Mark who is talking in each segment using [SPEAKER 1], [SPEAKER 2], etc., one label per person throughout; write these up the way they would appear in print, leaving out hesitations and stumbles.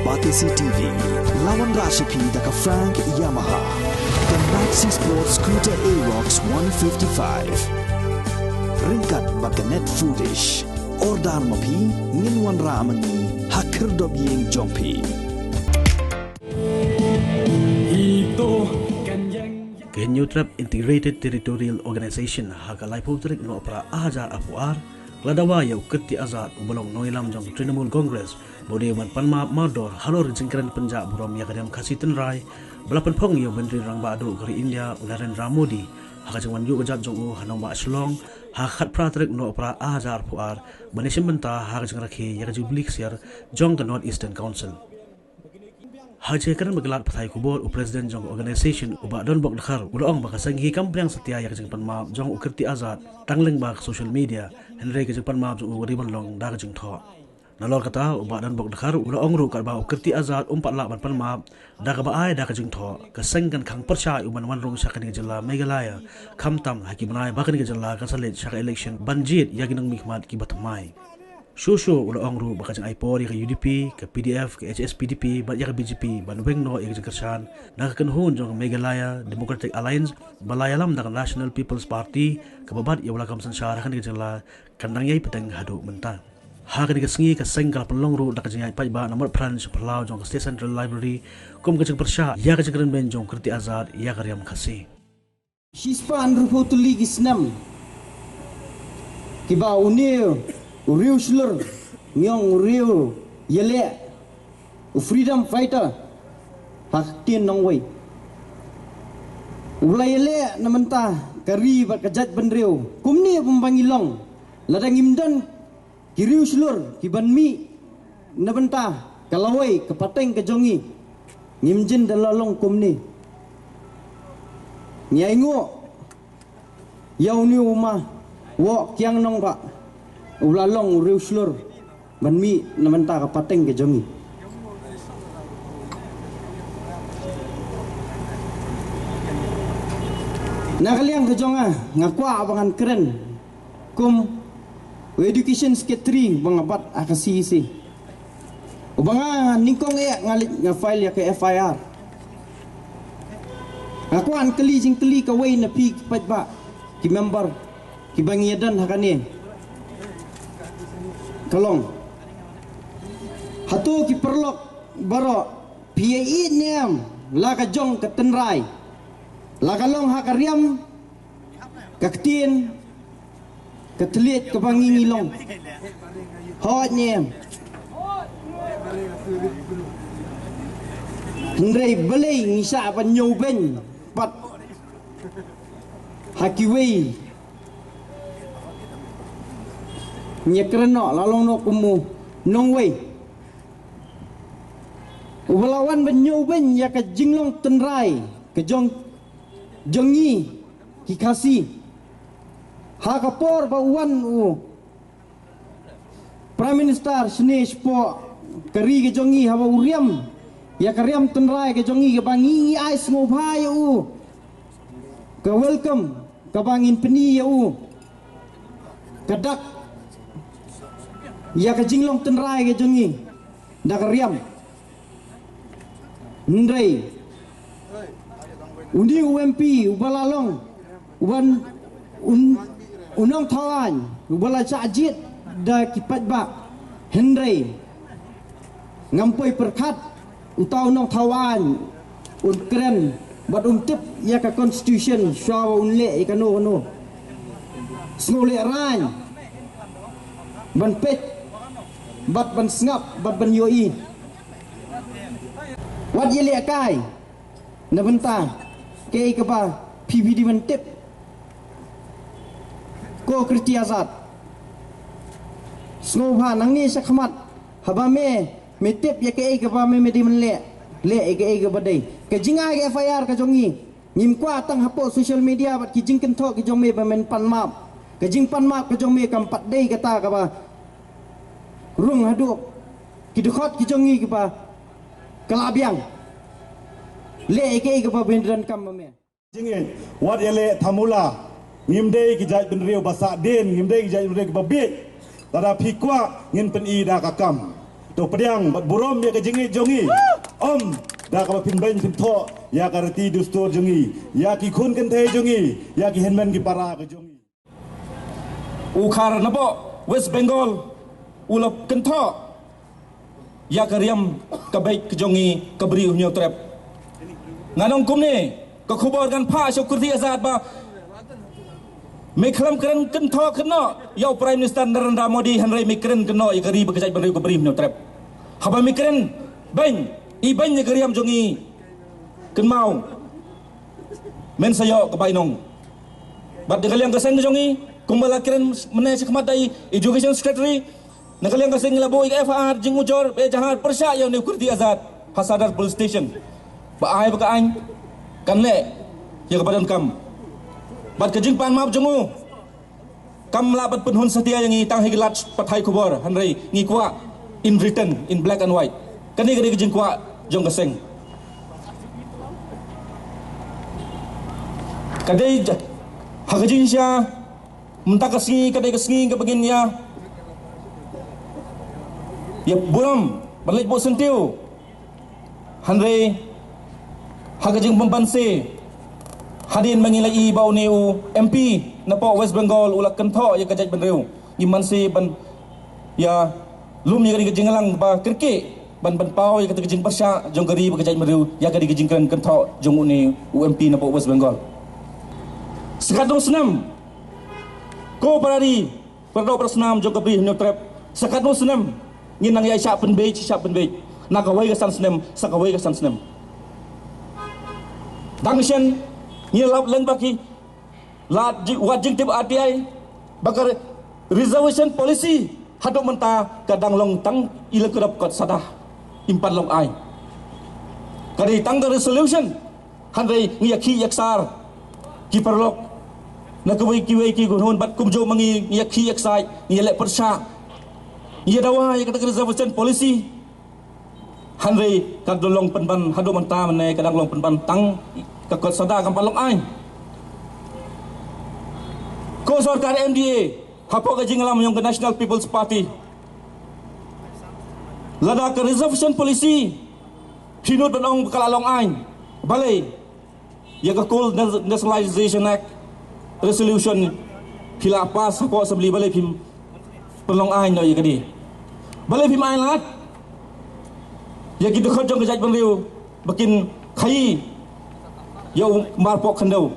[SPEAKER 1] Batisi TV, lawan Rashipi daka Frank Yamaha, dan Maxi Sports Scooter Aerox 155. Ringkat baganet foodish, ordar mapi, nginwan ramani, hakir dobyeng jompi.
[SPEAKER 2] Kenyu Trap Integrated Territorial Organization hakalai putrik no pra ajar apuar ladawa ya ukti azad ubalong noilam jong Trinamool Congress bodi wan panma mador halor jingkran Punjab buram ya kadam khasitan rai belapan pong yo bendri rang badu kari India Narendra Modi hakajang wan yu gajat jong hanong ba Shillong hakat pratrik no pra ajar apuar banesim benta hakajang rakhi ya kajublik siar jong the North Eastern Council. Haji karan bergelar patai kubur Presiden jong organisation ubah don bok dakhar ulong bakasang hikam priang setia yang jeng panmap jong ukirti azad tangling bak social media henry ke jeng panmap jong riban long da jeng tho nalor kata ubah don bok dakhar ulong ru kat ba ukirti azad umpat lak ban panmap da ka baai da ka jeng tho kasang kan khang percaya uban wan rong syakani jela Meghalaya khamtam hakimanai bakani jela kasalet syaka election banjit yaginang mikmat ki batamai Shushu ulong ru bakajang iPod ke UDP ke PDF ke HSPDP bat ke BJP ban weng no ke kersan nak kenhun jong Meghalaya Democratic Alliance balayalam dengan National People's Party ke babat ya ulakam sansara kan ke jela kandang yai petang hadu mentang ha ke sengi ke sengkal pelong ru dak jeng iPad ba nomor pran superlau jong State Central Library kum ke persya ya ke keren ben jong kerti azad ya karyam khasi
[SPEAKER 3] Shispan rupotuli gisnam kiba unil Uriu Slur, Nyong Uriu Yele, Freedom Fighter, Haktin Nongway. Ulai Yele namanta kari bakajat benriu, kumni pembangilong, ladang imdan Kiriu Slur, Kibanmi namanta kalawai kepateng kejongi, ngimjin dalalong kumni. Nyaingo, yauni umah, wo kiang nong pak. Ulalong Uriu Slur banmi namanta kapateng ke jongi nakaliang ke jonga ngakwa abangan keren kum education secretary bangabat akasi isi ubanga ningkong ya ngalit nga file ya ke FIR ngakwan keli jing keli ka way na pi patba ki member ki bangiadan hakani kalong hatu ki perlok baro PAE niam la ka jong ka tenrai la kalong ha karyam ka ktien ka tliet ka bangingilong hot niam ndrei belei ngisa pan nyoben pat hakiwei nyekreno lalong no kumu nongwei ubalawan benyoben ya ka jinglong tenrai ke jongi kikasi ha kapor bawan u Prime Minister Snesh po kari ke jongi hawa uriam ya karyam tenrai ke jongi ke bangi ais ngobhai u ke welcome ke bangin peni ya u kadak ya ke jinglong tenrai ke jongi da karyam ndrei undi UMP ubalalong uban unong tawan ubala sajit da kipat ba hendrei ngampoi perkat utau nong tawan un keren bat tip ya ka constitution shaw unle ikano snole ran ban pet bat ban ngap bat ban yoi wat yele kai na benta ke ke ba PBD ban tip ko kriti azad snobha nangni sakhamat habame metip ya ke ba me medi menle le ke badai ke jinga ke FIR ka jongi ngim kwa tang hapo social media bat ki jingken tho ki jong me ba men pan map ke jing pan map ke jong me kam pat dei kata ka ba rung haduk ki dekhot ki jongi ki ba kalabiang le ke ba bendran kam me
[SPEAKER 4] jingin wat ele thamula ngimdei ki jai benriu basa den ngimdei ki jai benriu ki babit tada phikwa ngin pen i da kakam tu pediang bat burom ya ke jingi jongi dah ka pin ben pin tho ya ka reti dustur jongi ya ki khun kan the jongi ya ki henman ki para ke jongi
[SPEAKER 5] ukhar napo West Bengal ulap kan tho ya ka riam ka baik ke jongi ka beri hunyo trap nganong kum ni ka khubor kan pha syukurti azad ba Meklam keren kentho kena ya Prime Minister Narendra Modi hanrai mekren kena ya kari bekerja beri ko beri no trap haba mekren ben i ben ya kari am jongi ken mau men sayo ke bainong bat dekaliang kaseng jongi kumbala keren mene sekmat dai education secretary nakaliang kaseng labo FR jing ujor be jahar persya ya ne kurti azad hasadar police station ba ai ba ain kan le ya ke badan kam bat kejing pan maaf jongu kam labat penhun setia yang tang higilat pathai kubor hanrai ngi kwa in written in black and white kani kani kejing kwa jong keseng kadai hagajing sia mentakasi kadai kesengi ke begin ya buram balik bo sentiu hanrai hagajing pembanse hadin mengilai bau neu MP napa West Bengal ulak kentho ya kajaj benreu iman si ban ya lum ya kadi kejingalang ba kirke ban pau ya kadi kejing persya jong gari ba kajaj benreu ya kadi kejing kentho jong uni UMP napa West Bengal sekadong senam ko parari perdo persnam jong kabri nyo trap sekadong senam nginang ya syak penbej nakawai kesan senam sakawai kesan senam dangsen nyelap leng baki wajing tip RTI bakar reservation policy hadok menta kadang long tang ila kerap kot sadah impan long ai kadi tang resolution handai ngiyaki yaksar ki perlok nakawai ki gunhon bat kumjo mangi ngiyaki yaksai ngiyalek persya ngidawa ya kata reservation policy handai kadolong penban hadok menta mene kadang long penban tang kakot sada kampalong ai ko sarkar MDA hapo ka jingalam yung National People's Party lada ka reservation policy hinut banong kalalong ai balay ya ka coal nationalization act resolution pila pas hapo assembly balay pim pelong ai no ya kadi balay pim ai lat ya gitu khot jong kajaj banriu bakin khai Yo marpok kandau.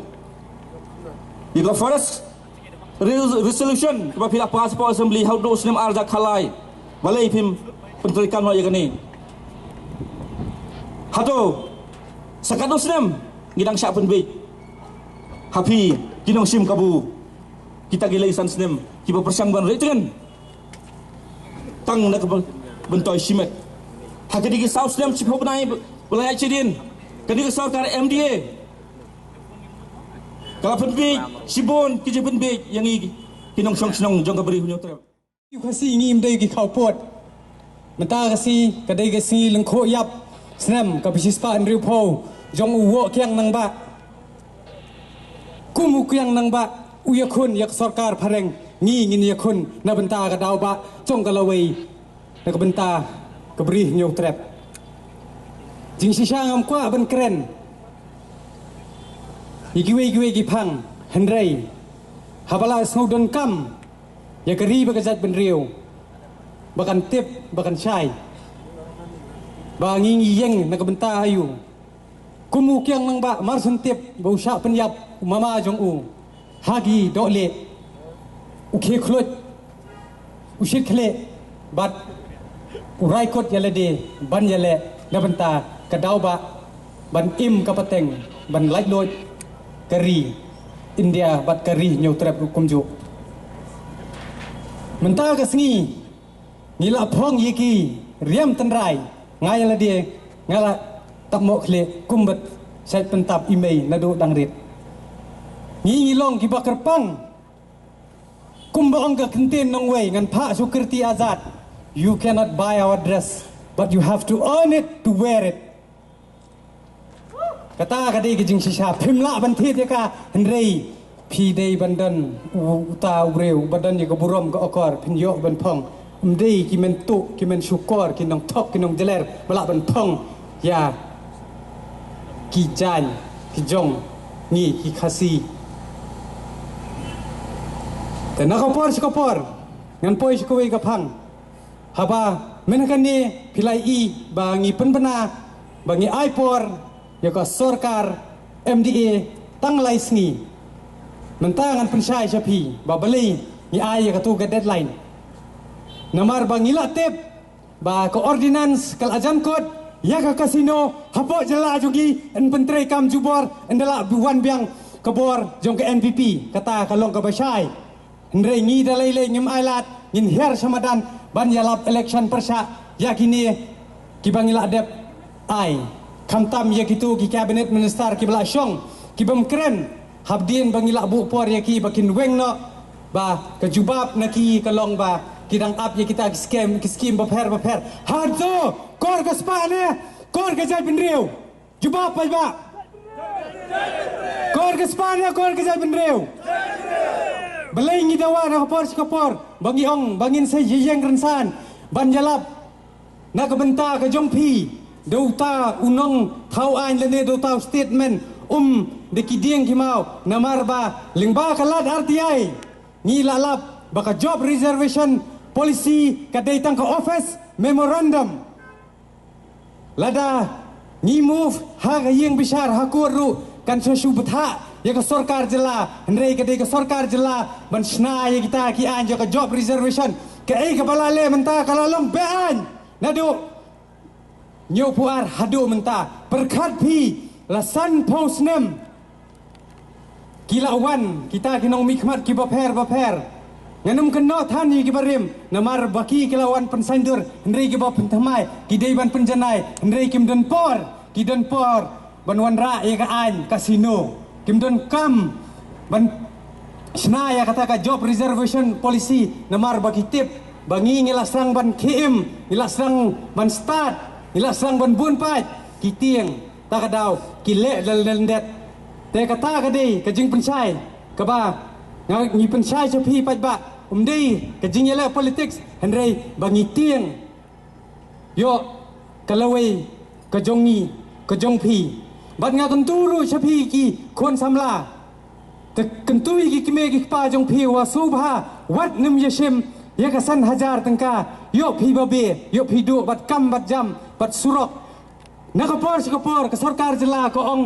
[SPEAKER 5] Jika forest resolution apabila passport assembly how do sinem arja khalai balai pim penterikan mo yakani. Hato sakado sinem gidang syak penbej. Hapi kinong sim kabu. Kita gilaisan sinem kiba persang ban itu kan. Tang nak bentoy simet. Hakidi ki south sinem sip hobnai balai cidin. Kadi ke sarkar MDA kalau penbej sibon kije penbej yang kinong song jong kabri hunyo trap
[SPEAKER 6] yu kasi ngim dai ki khawpot menta kasi kadai kasi lengkho yap snam ka bisispa andriu pho jong uwo kyang nang ba kumu kyang nang ba uyakun yak sarkar phareng ngin yakun na benta ka daw ba jong kalawai na ka benta kabri hunyo trap jing sisang am kwa ban kren Igiwe gipang Henry Habala snowdon kam ya keri bagajat benriu bakan tip bakan syai banging yeng nakabenta ayu kumu kyang nang ba marsun tip bau syak penyap mama jong u hagi dole ukhe khlut ushik khle bat urai kot yalade ban yale nabenta kadau ba ban im kapateng ban laj loy kari India bat kari nyotrap kumju menta kasngi ngila phong yiki riam tanrai ngayala dia ngala takmo khle kumbat sai pentap imei nadu dangrit ngilong ki bakar pang kumbang ka kenten nong wei ngan pha sukriti azad you cannot buy our dress but you have to earn it to wear it kata kadai ke jing sisa phimla ban thi te ka henrei phi dei bandan uta ureu badan ye ko burom ko okor phin yo ban phong umdei ki men tu ki men syukur ki nong tok ki nong jeler balak ban pong ya ki jan ki jong ni ki khasiแต่นักปอร์ชกปอร์งั้นปอยชกเวกับพังฮาบาเมนกันนี่พิไลอีบางีปันปนาบางีไอปอร์ยก็สรการ MDA ตั้งไลส์นีมันตั้งกันเป็นชายชพีบาบลีงีไอยก็ตูกับเดดไลน์นามาร์บางีละเทปบาก็ออร์ดินันส์กัลอาจันกดยากคาสิโนฮับปอจลาจุกีอันเป็นเตรกัมจูบอร์อันเดละบุวันเบียงกบอร์จงกับ NPP กตากะลงกับชายHendrai ngi dalai le ngim ailat ngin her samadan ban yalap election persya yakini ki bangila adep ai khamtam yakitu ki cabinet minister ki bala syong ki bam kren habdien bangila bu por yaki bakin weng no ba kejubab naki kalong ba kidang ap ya kita ki skim baper harzo kor ka spane kor ka jai pinriu jubab ba kor ka spane kor ka jai pinriu Belai ngi dawa na kapor bangi ong bangin sa yeyeng rensan ban jalap na kabenta ka jongpi dauta unong thau ain lene dauta statement de kiding kimau namarba lingba kalat RTI ngi lalap baka job reservation policy ka datang ka office memorandum lada ngi move ha yeng bishar hakuru kan sesubutha ya ke sarkar jela hendrai ke ke sarkar jela ban sna ya kita ki an ke job reservation ke ke balale menta kalalong bean nadu nyu puar hadu menta perkhat pi lasan posnem kilawan kita kinong mikmat ki baper nganum keno thani ki barim namar baki kilawan pensandur hendrai ki bap pentamai ki deiban penjanai hendrai kim den por ki den por banwan ra ya ka an kasino Kim Don Kam ban Snaya kata ka job reservation policy namar bagi tip bangi ngilasang ban KM ngilasang ban start ngilasang ban bunpat kitieng takadaw kile daldet te kata ka dei ka jing pensai ka ba ngi pensai chapi pat ba dei ka jing yela politics hendrai bangi tieng yo kalawai ka jongi ka jongpi Bat nga kenturu sapi ki kon samla te kentui ki kime ki pa jong pi wa subha wat nim yashim ya kasan hajar tengka yo pi babe yo pi du bat kam bat jam bat surok nakapor sikapor ke sarkar jela ko ong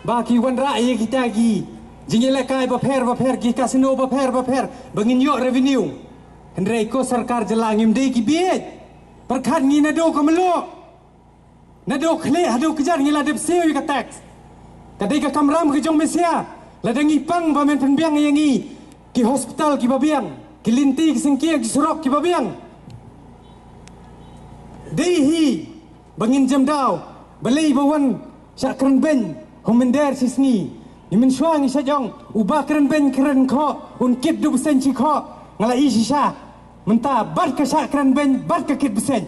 [SPEAKER 6] ba ki wan ra ye kita gi jingile kai baper ki kasino baper bangin yo revenue hendrai ko sarkar jela ngim dei ki biet perkhat ngi nado ko melo Nado khle hado kejar ngila dep sewi ka tax. Kadai ka kamram ke jong mesia. Ladangi pang ba men penbiang yangi ki hospital ki babiang, ki linti ki singkia ki surok ki babiang. Dehi bangin jam daw balai bawan syak keren ben homender sisni. Nimen syang isa jong ubah keren ben keren kho un kit 2% chi kho ngalai sisa. Menta bat ka syak keren ben bat ka kit besen.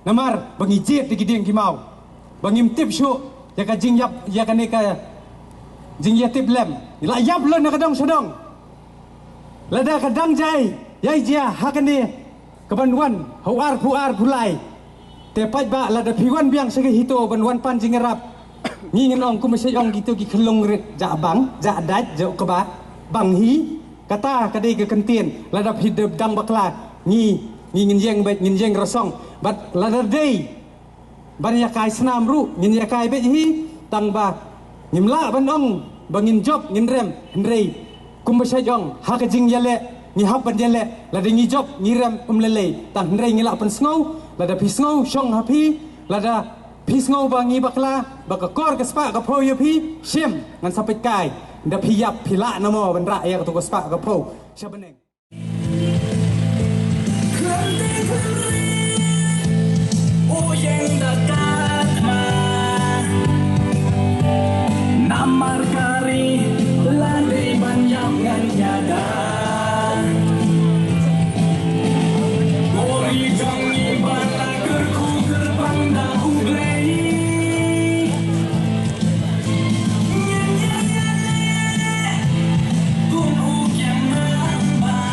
[SPEAKER 6] Namar bangi jet di gideng ki mau. Bangim tip syu ya ka jing yap ya ka ne ka jing ya tip lem la yap lo na kadang sedong lada kadang jai yai dia ha ka ne ka banwan hauar puar pulai te pat ba lada piwan biang sege hito banwan pan jing rap ni ngin ong ku mesej ong gitu ki khelong ret ja bang ja dat jo ka ba bang hi kata ka dei ka kentien lada hidep dang bakla ni ngin jeng rosong bat lada dei ban ya kai senam ru ngin ya kai be hi tang ba ngimla ban ong bangin job ngin rem hendrei kum ba jong ha ka jing yale ni hap ban yale la de ngi job ngi rem lele tang hendrei ngila pen sngo la da pi sngo shong ha pi la da pi sngo ba ngi bakla ba ka kor ka spa ka pro ya pi shem ngan sapet kai da pi yap pi la na mo ban ra ya ka to ka spa ka pro shabaneng
[SPEAKER 7] yang dekat namar kari landai banyak ngan nyada gori jongi bala kerku gerbang da uglei kum ukiam nambah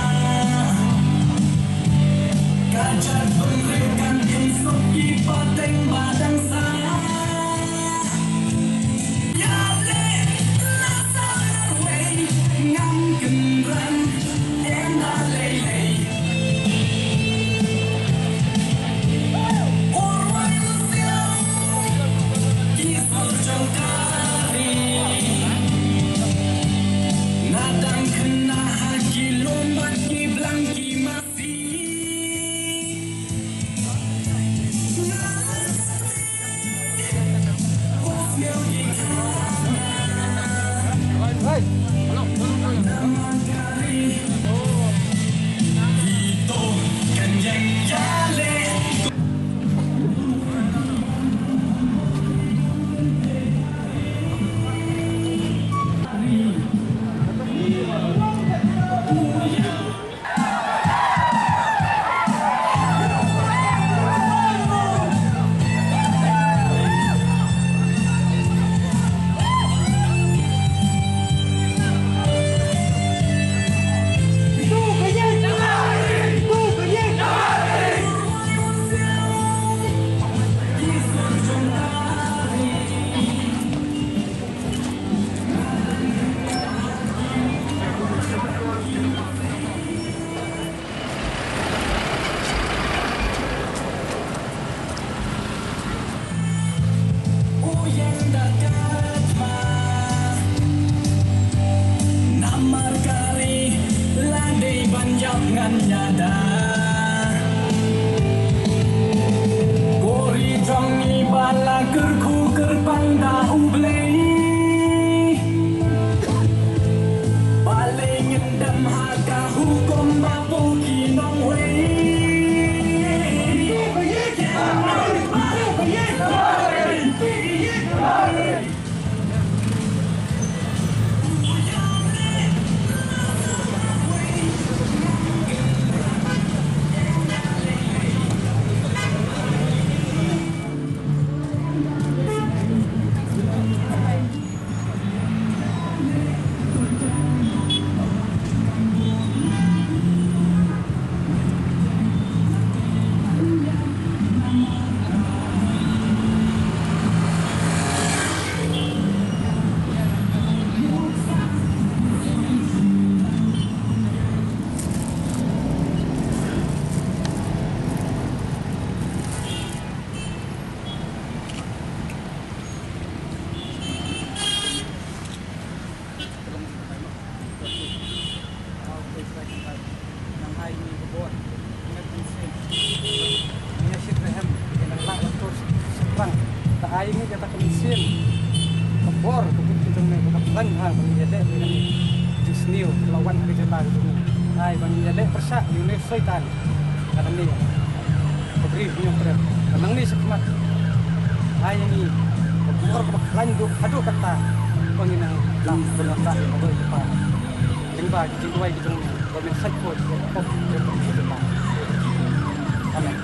[SPEAKER 6] ai ni kata kemisian kebor kebut kita ni kebetulan hang menjadi dengan jisniu lawan kerja itu ai menjadi persak Yunus Sultan kata ni beri punya trip kenang ni sekemat ai ni kebor kebetulan itu aduh kata penginang lam berlata apa depan jengba jengwai gitu komen sakko pop depan amin.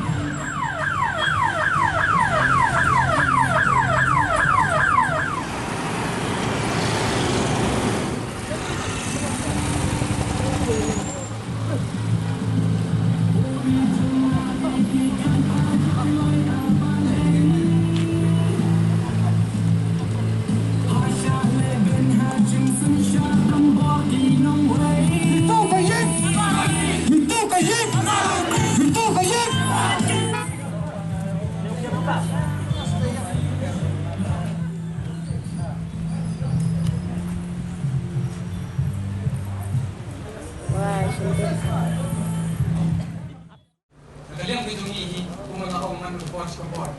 [SPEAKER 8] Kalian hitungi kumang ako man report ko.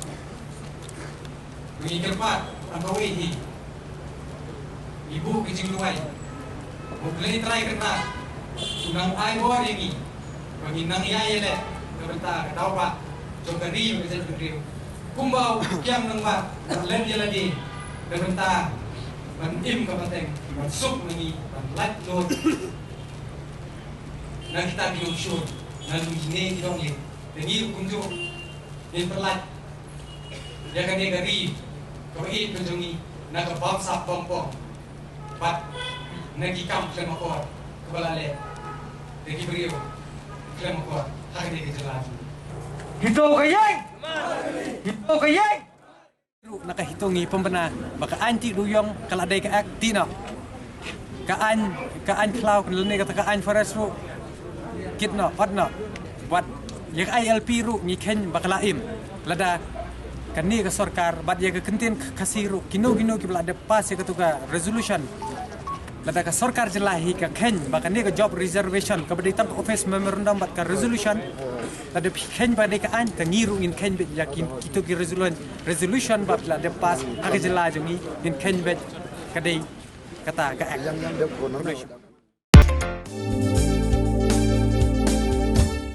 [SPEAKER 8] Mengikat atau wehi. Ibu kecing luai. Mungkin try kertas. Sunang ay buat ini. Penginang iya le. Kebentar tahu pak. Coba rim bisa rim. Kumbau kiam nang pak. Lem je lagi. Kebentar. Ban im kapateng. Ban sup nangi. Ban light load. Nang kita bilang shoot. Nang ini kita ni. Dengi kunjung. Ni perlat. Dia kan dia gari. Kau ini kunjungi. Nak kebab sap pompong. Pat. Nagi kam klem akor. Kebalale. Degi beriu. Klem akor. Hak dia kejelas.
[SPEAKER 6] Hito kayeng. Hito kayeng. Nakahitungi pembena. Baka anti duyong kaladai ke akti no. Kaan klau kelene kata kaan forest ru. Kitno, odno. Buat yang ILP ru ngiken bakalaim. Lada kani ke sorkar bat ya ke kentin kasiru kino kibla ada pas ya ketuga resolution. Lada ke sorkar jelahi ke ken bakani ke job reservation ke beditan office memorandum bat ke resolution. Lada ken pada ke an ke ngiru in ken bet yakin itu ke resolution bat lada pas agak jelah jungi in ken bet kadai kata ke act.